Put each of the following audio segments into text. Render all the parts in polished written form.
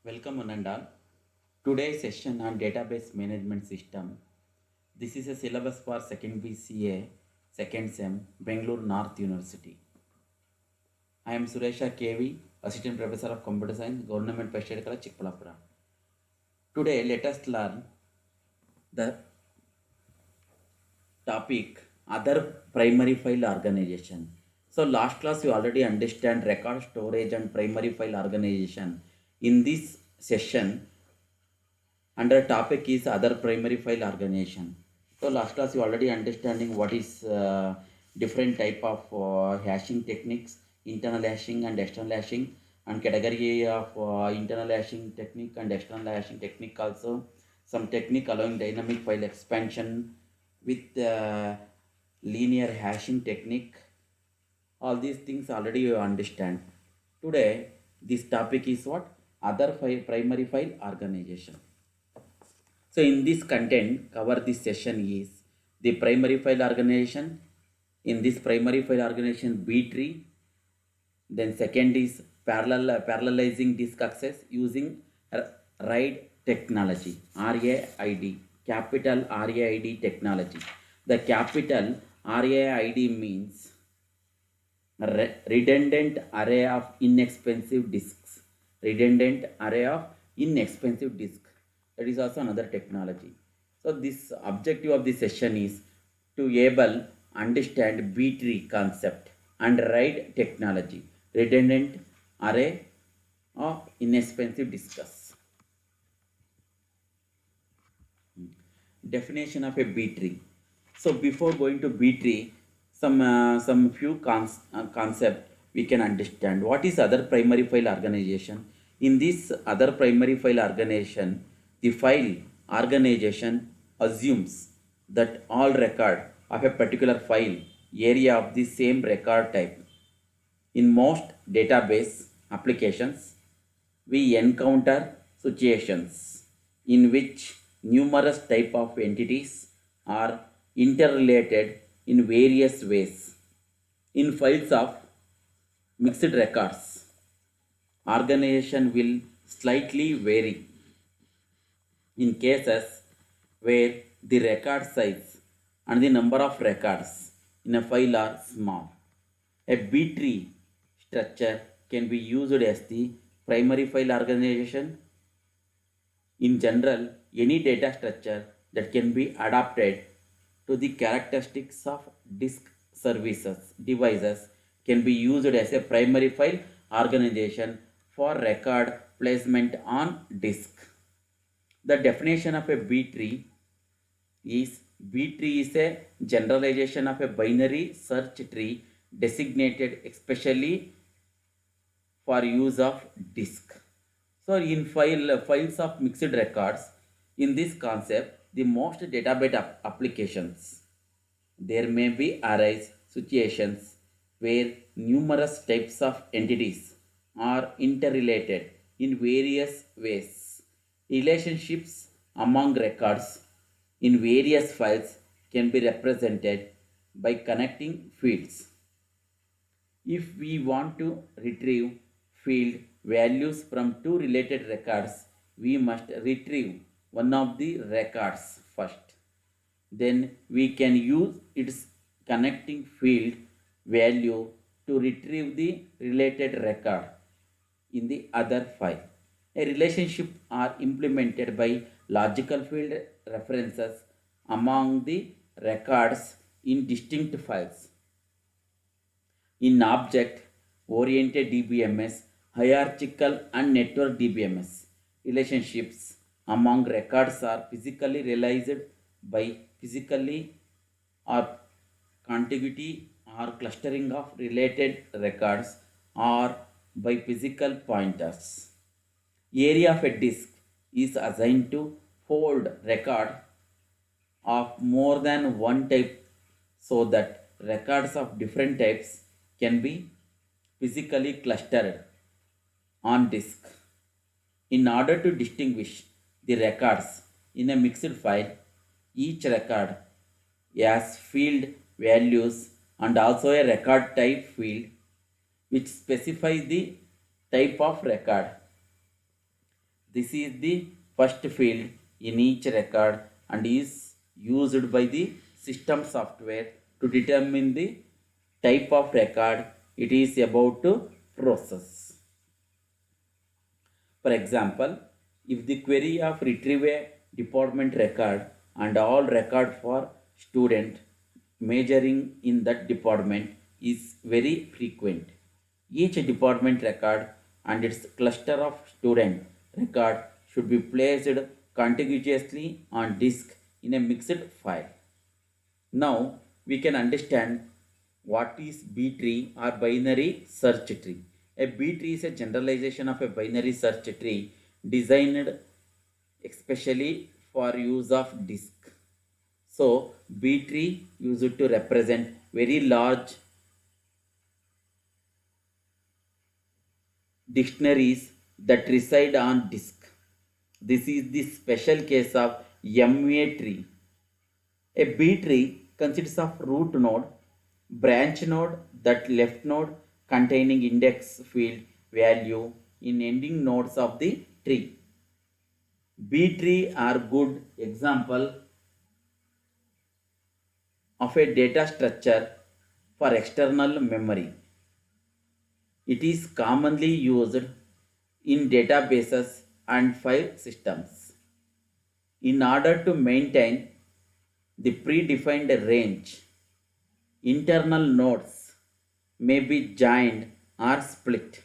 Welcome Anandal. Today's session on database management system. This is a syllabus for second BCA, second SEM, Bangalore North University. I am Suresha KV, Assistant Professor of Computer Science, Government Peshed College, Chikpalapura. Today let us learn the topic other primary file organization. So last class you already understand record storage and primary file organization. In this session under topic is other primary file organization. So last class you already understanding what is different type of hashing techniques, internal hashing and external hashing, and category of internal hashing technique and external hashing technique also. Some technique allowing dynamic file expansion with linear hashing technique. All these things already you understand. Today this topic is what? Other file, primary file organization. So in this content, cover this session is the primary file organization. In this primary file organization, B tree. Then second is parallelizing disk access using RAID technology, RAID, capital RAID technology. The capital RAID means redundant array of inexpensive disks. Redundant array of inexpensive disks. That is also another technology. So this objective of this session is to able understand B tree concept and RAID technology, redundant array of inexpensive disks. Definition of a B tree. So before going to B tree, some few concept we can understand. What is other primary file organization? In this other primary file organization, the file organization assumes that all record of a particular file area of the same record type. In most database applications, we encounter situations in which numerous type of entities are interrelated in various ways. In files of mixed records, organization will slightly vary in cases where the record size and the number of records in a file are small. A B tree structure can be used as the primary file organization. In general, any data structure that can be adapted to the characteristics of disk services devices can be used as a primary file organization for record placement on disk. The definition of a B tree is B tree is a generalization of a binary search tree designated especially for use of disk. So in files of mixed records, in this concept, the most database applications, there may be arise situations where numerous types of entities are interrelated in various ways. Relationships among records in various files can be represented by connecting fields. If we want to retrieve field values from two related records, we must retrieve one of the records first. Then we can use its connecting field value to retrieve the related record in the other file. A relationship are implemented by logical field references among the records in distinct files. In object oriented DBMS, hierarchical and network DBMS, relationships among records are physically realized by physically or contiguity or clustering of related records or by physical pointers. Area of a disk is assigned to hold record of more than one type so that records of different types can be physically clustered on disk. In order to distinguish the records in a mixed file, each record has field values and also a record type field which specifies the type of record. This is the first field in each record and is used by the system software to determine the type of record it is about to process. For example, if the query of retrieve a department record and all record for student majoring in that department is very frequent, each department record and its cluster of student record should be placed contiguously on disk in a mixed file. Now we can understand what is B tree or binary search tree. A B tree is a generalization of a binary search tree designed especially for use of disk. So B tree used to represent very large dictionaries that reside on disk. This is the special case of MA tree. A B tree consists of root node, branch node, that left node containing index field value in ending nodes of the tree. B tree are good example of a data structure for external memory. It is commonly used in databases and file systems. In order to maintain the predefined range, internal nodes may be joined or split.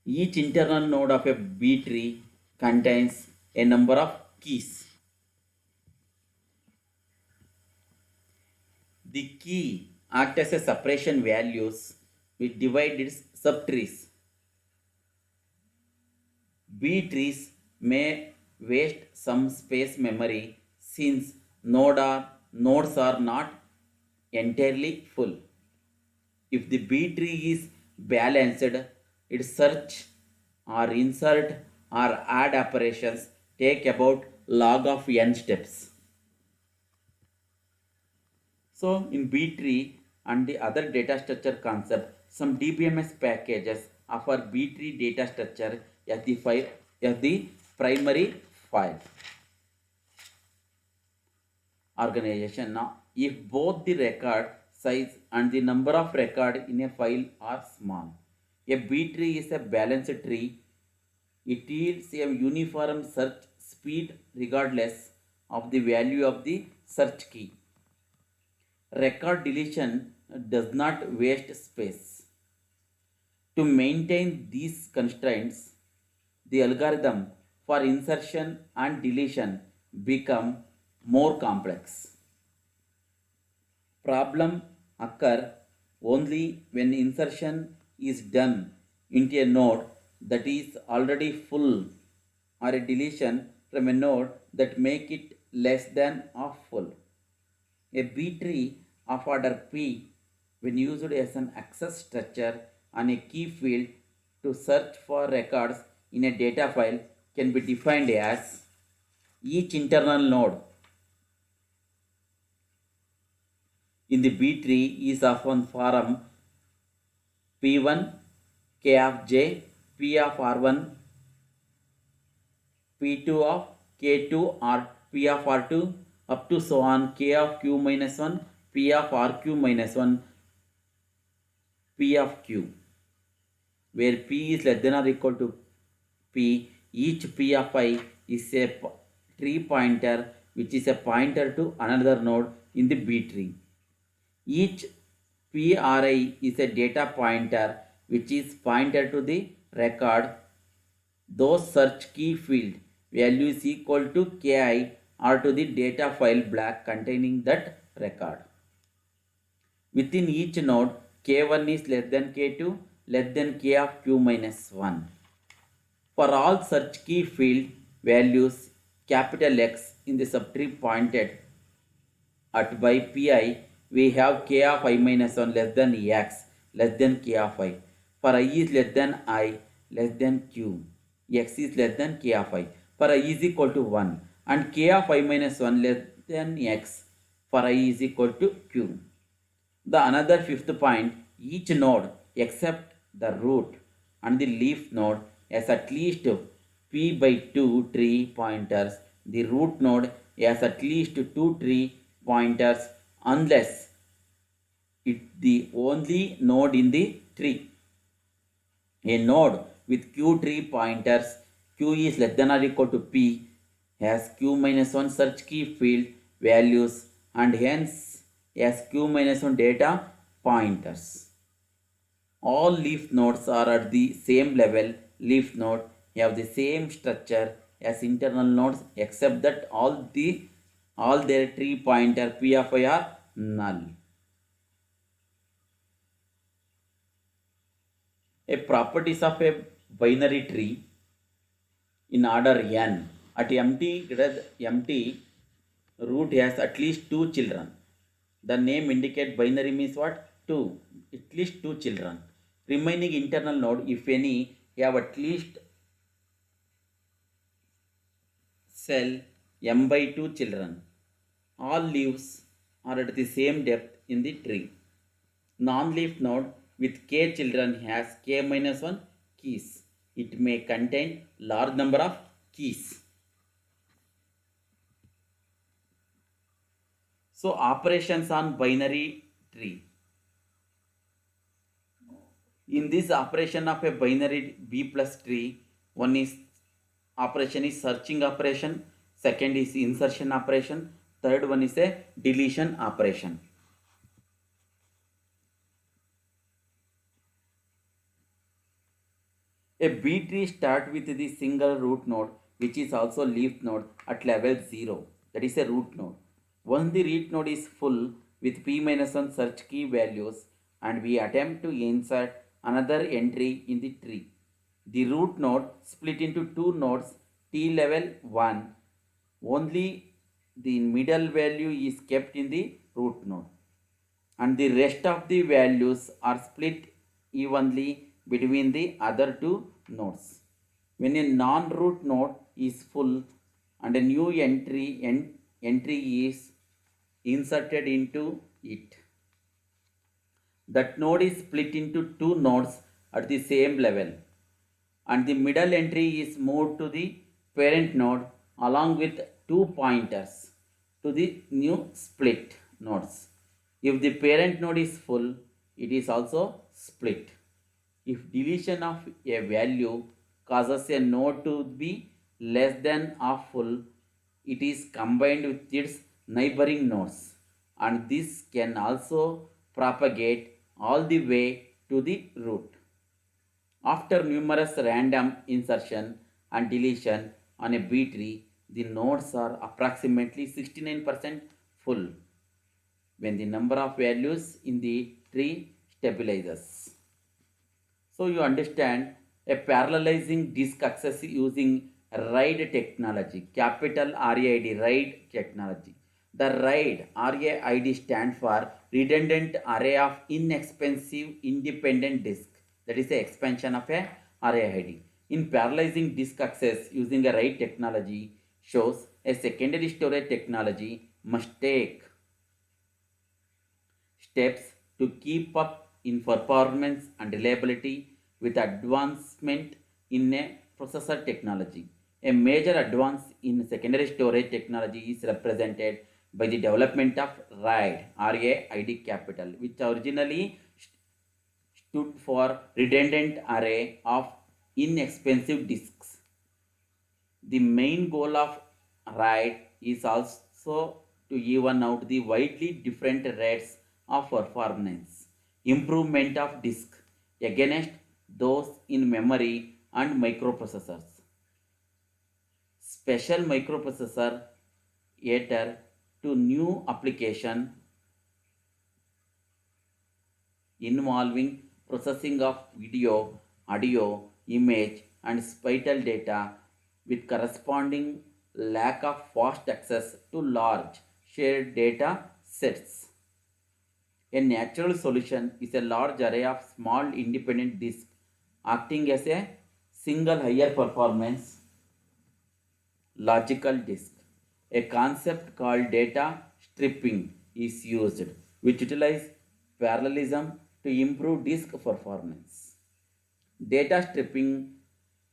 Each internal node of a B tree contains a number of keys. The key acts as a separation values which divide its subtrees. B trees may waste some space memory since nodes are not entirely full. If the B tree is balanced, its search or insert or add operations take about log of n steps. So in B tree and the other data structure concept, some DBMS packages offer B tree data structure as the primary file organization. Now, if both the record size and the number of record in a file are small, a B tree is a balanced tree. It yields a uniform search speed regardless of the value of the search key. Record deletion does not waste space. To maintain these constraints, the algorithm for insertion and deletion become more complex. Problem occur only when insertion is done into a node that is already full or a deletion from a node that make it less than half full. A B tree of order P, when used as an access structure on a key field to search for records in a data file, can be defined as each internal node in the B tree is of one form P1 K of J, P of R1, P2 of K2 or P of R2 up to so on K of Q minus 1, P of RQ minus 1, P of Q, where P is less than or equal to P. Each P of I is a tree pointer which is a pointer to another node in the B tree. Each PRI is a data pointer which is pointer to the record. Those search key field value is equal to Ki or to the data file block containing that record. Within each node, K1 is less than K2, less than K of Q minus 1. For all search key field values capital X in the subtree pointed at by Pi, we have K of I minus 1 less than X less than K of I. For I is less than I less than Q, X is less than K of I. For I is equal to 1 and K of I minus 1 less than X for I is equal to Q. The another fifth point, each node except the root and the leaf node has at least p by 2 tree pointers. The root node has at least 2 tree pointers unless it the only node in the tree. A node with q tree pointers, q is less than or equal to p, has q minus 1 search key field values and hence has q minus 1 data pointers. All leaf nodes are at the same level. Leaf node have the same structure as internal nodes except that all their tree pointer p of I are null. A properties of a binary tree in order n at empty root has at least two children. The name indicate binary means what? Two. At least two children. Remaining internal node, if any, have at least cell m by 2 children. All leaves are at the same depth in the tree. Non-leaf node with k children has k minus 1 keys. It may contain large number of keys. So operations on binary tree. In this operation of a binary b plus tree, one is operation is searching operation, second is insertion operation, third one is a deletion operation. A B tree start with the single root node which is also leaf node at level 0, that is a root node. Once the root node is full with p minus 1 search key values and we attempt to insert another entry in the tree, the root node split into two nodes t level 1. Only the middle value is kept in the root node and the rest of the values are split evenly between the other two nodes. When a non-root node is full and a new entry is inserted into it, that node is split into two nodes at the same level and the middle entry is moved to the parent node along with two pointers to the new split nodes. If the parent node is full, it is also split. If deletion of a value causes a node to be less than or full, it is combined with its neighboring nodes and this can also propagate all the way to the root. After numerous random insertion and deletion on a B tree, the nodes are approximately 69% full when the number of values in the tree stabilizes. So you understand a parallelizing disk access using RAID technology, capital RAID, RAID technology. The RAID, RAID stand for Redundant Array of Inexpensive Independent Disk. That is the expansion of a RAID. In parallelizing disk access using a RAID technology shows a secondary storage technology must take steps to keep up in performance and reliability with advancement in a processor technology. A major advance in secondary storage technology is represented by the development of RAID, RAID capital, which originally stood for Redundant Array of Inexpensive Disks. The main goal of RAID is also to even out the widely different rates of performance improvement of disk against those in memory and microprocessors. Special microprocessor cater to new application involving processing of video, audio, image and spatial data with corresponding lack of fast access to large shared data sets. A natural solution is a large array of small independent disks acting as a single higher performance logical disk. A concept called data stripping is used, which utilizes parallelism to improve disk performance. Data stripping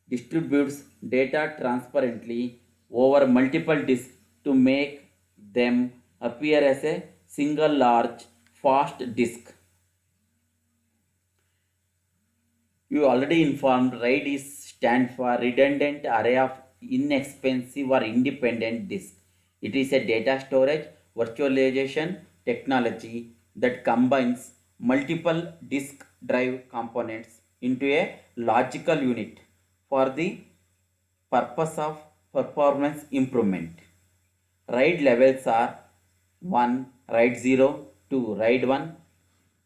distributes data transparently over multiple disks to make them appear as a single large fast disk. You already informed RAID is stand for redundant array of inexpensive or independent disk. It is a data storage virtualization technology that combines multiple disk drive components into a logical unit for the purpose of performance improvement. RAID levels are 1 RAID 0, 2 RAID 1,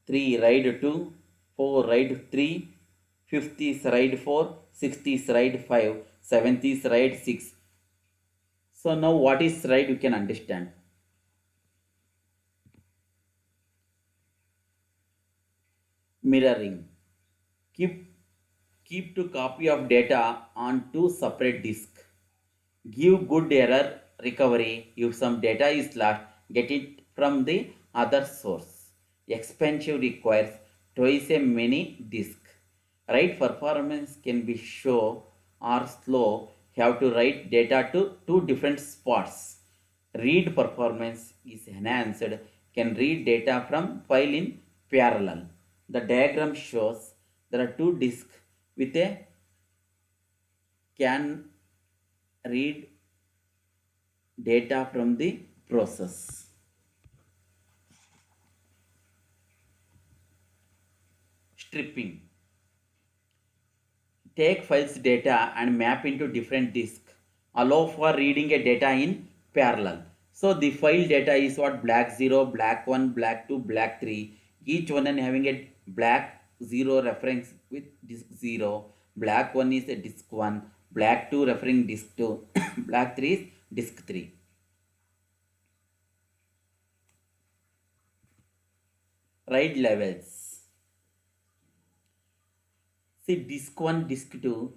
3 RAID 2, 4 RAID 3, 5th is RAID 4, 6th is RAID 5, 7th is RAID 6. So now what is RAID you can understand. Mirroring. Keep keep to copy of data on two separate disks. Give good error recovery if some data is lost, get it from the other source. Expensive requires twice as many disks. Write performance can be slow or slow, have to write data to two different spots. Read performance is enhanced, can read data from file in parallel. The diagram shows there are two disks with a can read data from the process. Stripping. Take files data and map into different disks. Allow for reading a data in parallel. So the file data is what black 0, black 1, black 2, black 3. Each one and having a black 0 reference with disk 0. Black 1 is a disk 1. Black 2 referring disk 2. Black 3 is disk 3. RAID levels. See disk 1, disk 2,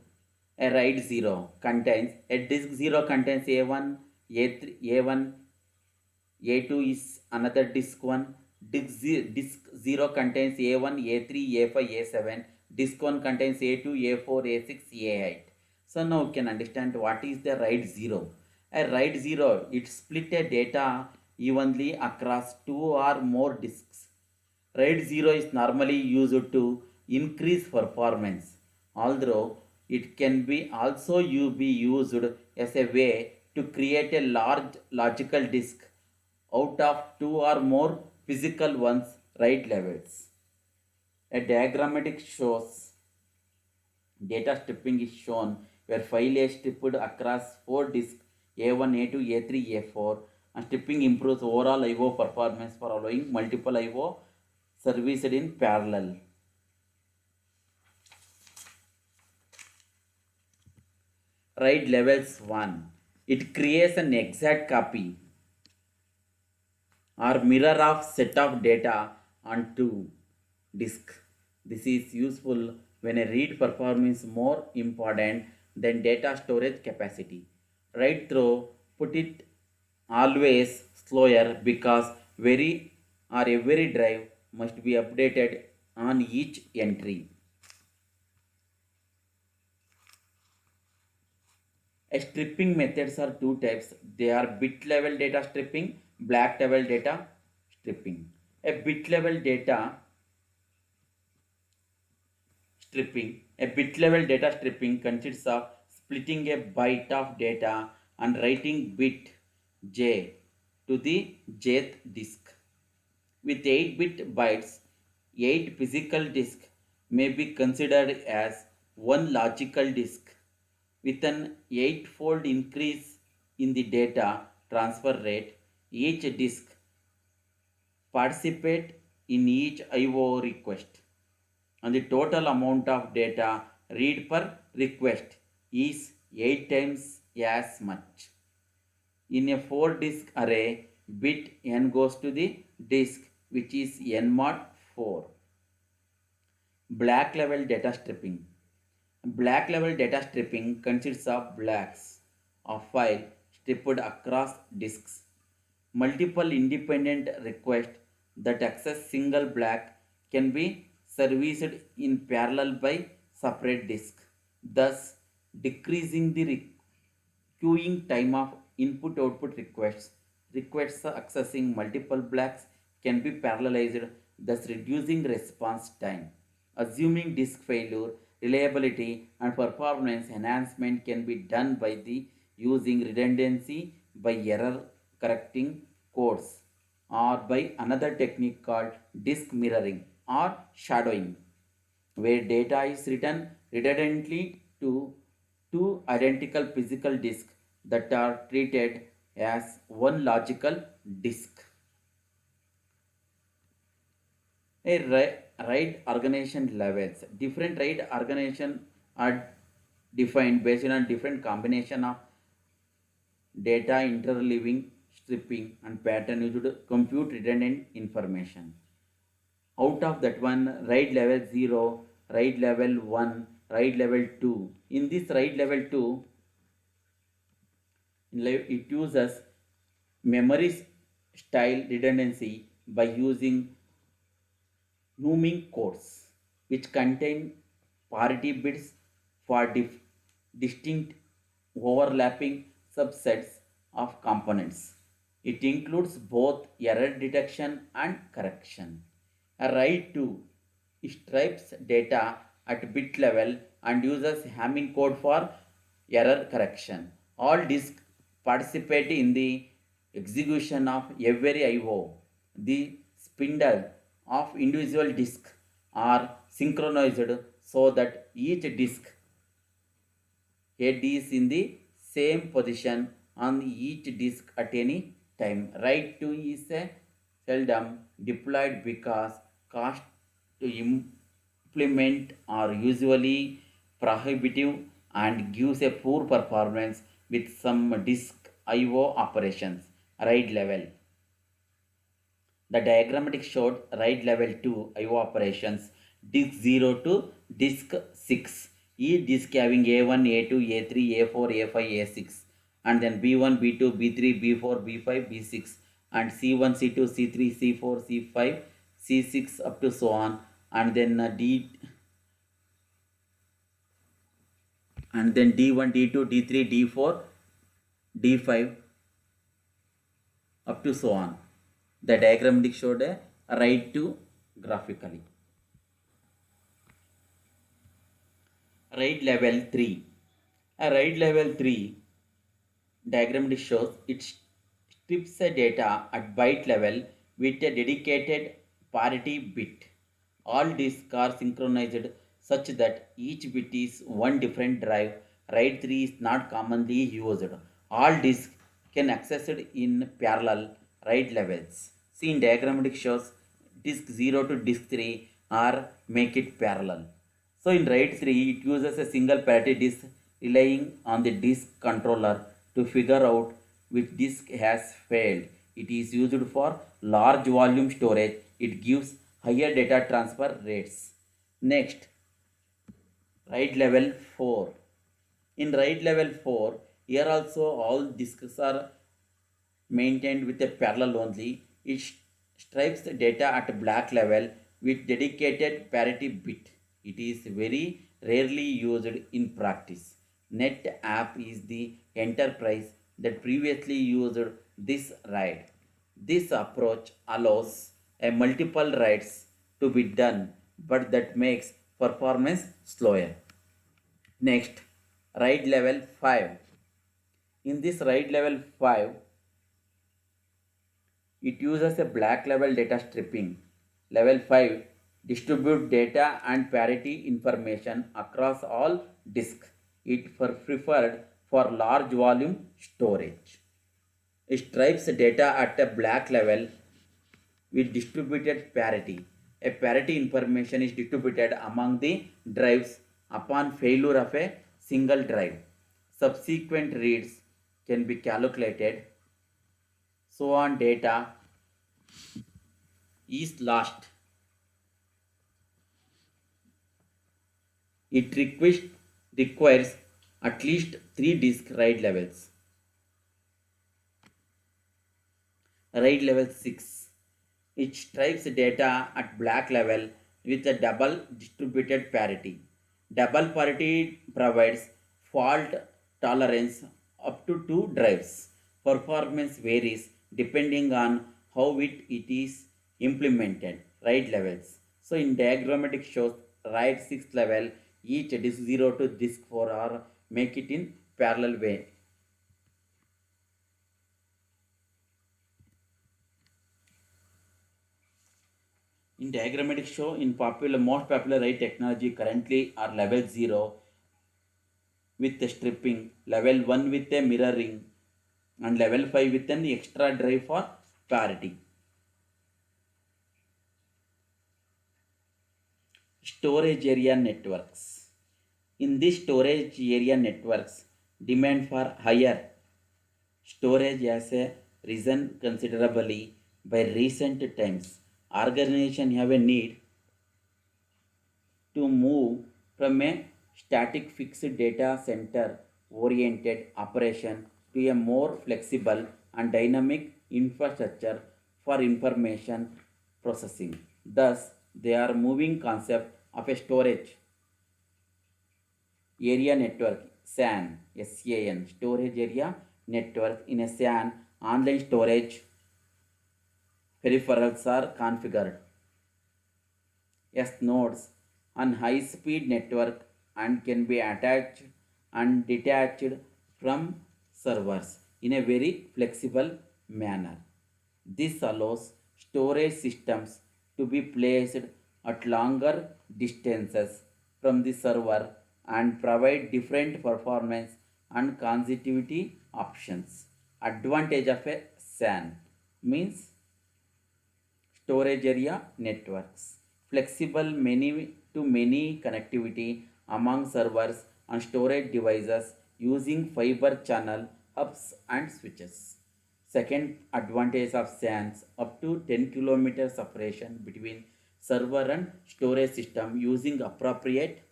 a RAID 0 contains, a disk 0 contains A1, A3, A1, A2 is another disk 1, disk 0 contains A1, A3, A5, A7, disk 1 contains A2, A4, A6, A8. So now you can understand what is the RAID 0. A RAID 0, it split a data evenly across two or more disks. RAID 0 is normally used to increase performance, although it can be also be used as a way to create a large logical disk out of two or more physical ones. RAID levels. A diagrammatic shows data stripping is shown where file is stripped across four disks A1, A2, A3, A4, and stripping improves overall I/O performance for allowing multiple I/O serviced in parallel. RAID levels 1. It creates an exact copy or mirror of set of data on two disks. This is useful when a read performance is more important than data storage capacity. Write through put it always slower because every drive must be updated on each entry. A stripping methods are two types. They are bit level data stripping, block level data stripping. A bit level data a bit level data stripping consists of splitting a byte of data and writing bit j to the jth disk. With 8-bit bytes, 8 physical disks may be considered as one logical disk. With an 8-fold increase in the data transfer rate, each disk participates in each I/O request, and the total amount of data read per request is 8 times as much. In a 4-disk array, bit n goes to the disk which is n mod 4. Block level data stripping. Block level data stripping consists of blocks of file stripped across disks. Multiple independent requests that access single block can be serviced in parallel by separate disks. Thus, decreasing the queuing time of input output requests. Requests accessing multiple blocks can be parallelized, thus reducing response time. Assuming disk failure, reliability and performance enhancement can be done by the using redundancy by error correcting codes or by another technique called disk mirroring or shadowing, where data is written redundantly to two identical physical disks that are treated as one logical disk. A RAID organization levels. Different RAID organization are defined based on different combination of data interleaving, stripping and pattern used to compute redundant information. Out of that one, RAID level 0, RAID level 1, RAID level 2. In this RAID level 2, it uses memory style redundancy by using numbing codes which contain parity bits for distinct overlapping subsets of components. It includes both error detection and correction. A write to stripes data at bit level and uses Hamming code for error correction. All disks participate in the execution of every I/O. The spindle of individual disks are synchronized so that each disk head is in the same position on each disk at any time. Write to is a seldom deployed because cost to implement are usually prohibitive and gives a poor performance with some disk I/O operations. RAID level. The diagrammatic showed RAID level 2 I/O operations disk 0 to disk 6. Each disk having A1, A2, A3, A4, A5, A6 and then B1, B2, B3, B4, B5, B6 and C1, C2, C3, C4, C5, C6 up to so on and then D1, D2, D3, D4, D5 up to so on. The diagrammatic showed a RAID to graphically. RAID level 3. A RAID level 3 diagrammatic shows it strips the data at byte level with a dedicated parity bit. All disks are synchronized such that each bit is one different drive. RAID 3 is not commonly used. All disks can access it in parallel RAID levels. See in diagrammatic shows disk 0 to disk 3 or make it parallel. So in RAID 3 it uses a single parity disk relying on the disk controller to figure out which disk has failed. It is used for large volume storage. It gives higher data transfer rates. Next, RAID level 4. In RAID level 4, here also all disks are maintained with a parallel only. It stripes the data at block level with dedicated parity bit. It is very rarely used in practice. NetApp is the enterprise that previously used this RAID. This approach allows a multiple writes to be done, but that makes performance slower. Next, RAID level 5. In this RAID level 5, it uses a block level data stripping. Level 5 distribute data and parity information across all disks. It preferred for large volume storage. It stripes data at a block level with distributed parity. A parity information is distributed among the drives upon failure of a single drive. Subsequent reads can be calculated. So on data is lost. It requires at least 3 disk RAID levels. RAID level 6. It stripes data at block level with a double distributed parity. Double parity provides fault tolerance up to 2 drives. Performance varies depending on how it is implemented. Write levels. So in diagrammatic shows, write 6 level, each disk 0 to disk 4 or make it in parallel way. In diagrammatic show, in most popular write technology currently are level 0 with a stripping, level 1 with a mirroring, and level 5 with an extra drive for parity. Storage area networks. In this storage area networks, demand for higher storage has risen considerably by recent times. Organization have a need to move from a static fixed data center oriented operation to a more flexible and dynamic infrastructure for information processing. Thus, they are moving concept of a storage area network SAN storage area network. In a SAN, online storage peripherals are configured as nodes on high speed network and can be attached and detached from servers in a very flexible manner. This allows storage systems to be placed at longer distances from the server and provide different performance and connectivity options. Advantage of a SAN means storage area networks, flexible many to many connectivity among servers and storage devices using fiber channel hubs and switches. Second advantage of SANs, up to 10 kilometer separation between server and storage system using appropriate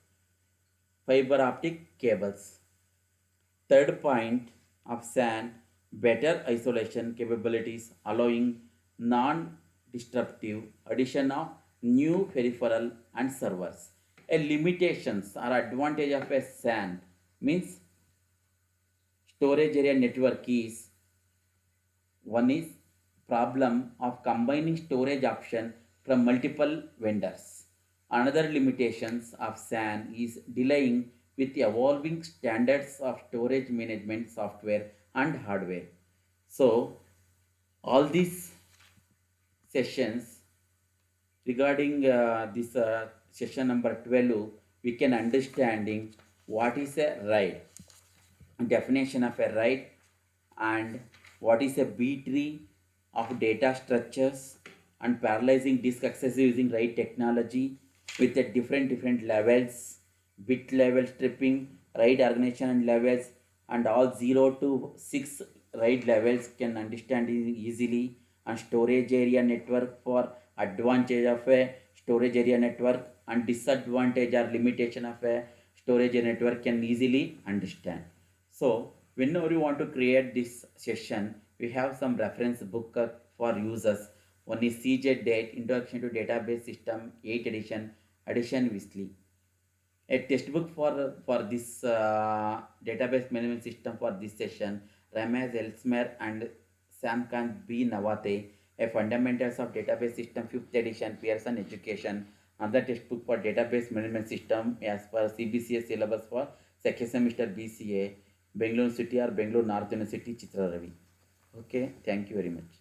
fiber optic cables. Third point of SAN, better isolation capabilities allowing non-disruptive addition of new peripheral and servers. A limitations or advantage of a SAN means storage area network is one is problem of combining storage option from multiple vendors. Another limitations of SAN is dealing with evolving standards of storage management software and hardware. So all these sessions regarding this session number 12, we can understanding what is a RAID, definition of a RAID, and what is a B tree of data structures, and parallelizing disk access using RAID technology with a different levels, bit level stripping, RAID organization and levels, and all 0 to 6 RAID levels can understand easily, and storage area network for advantage of a storage area network and disadvantage or limitation of a storage area network can easily understand. So whenever you want to create this session, we have some reference book for users. One is CJ Date, Introduction to Database System, 8th edition, edition Wesley. A textbook for this database management system for this session, Ramez Elsmer and Samkant B. Nawate, A Fundamentals of Database System, 5th edition, Pearson Education. Another textbook for database management system as per CBCS syllabus for second semester BCA, Bangalore City or Bangalore North University, Chitra Ravi. Okay, thank you very much.